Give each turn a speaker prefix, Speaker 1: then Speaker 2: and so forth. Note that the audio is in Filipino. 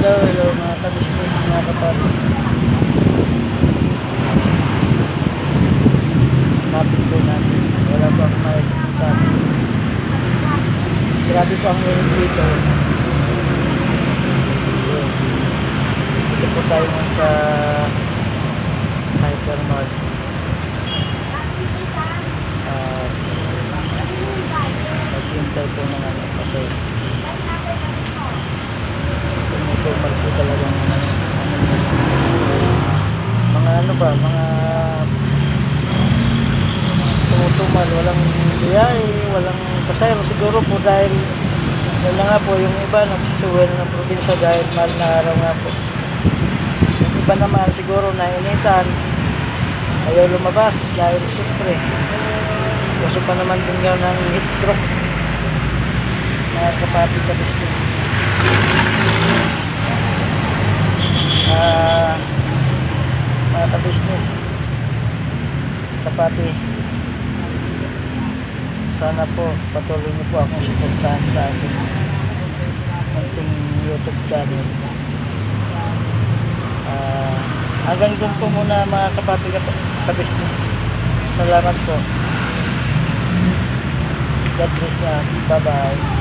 Speaker 1: hello mga kabisnes, mga kapatid. Kapit po natin. Wala po akong maisipitan. Grabe po ang init dito. Dito po tayo ngayon sa Hypermart. Naghintay po ng ano kasi tumutumal po talagang mga ano ba, mga tumutumal, walang biyay, walang pasayro siguro po dahil wala nga po yung iba nagsisuwel ng probinsya dahil mahal na araw nga po. Yung iba naman siguro nainitan, ayaw lumabas dahil siyempre gusto pa naman din nga ng heat stroke, mga kapatid ka business. Mga ka-business, kapatid, sana po patuloy niyo po akong suportahan sa aking munting YouTube channel. Hanggang doon po muna mga kapatid ka-business. Salamat po. God bless us. Bye bye.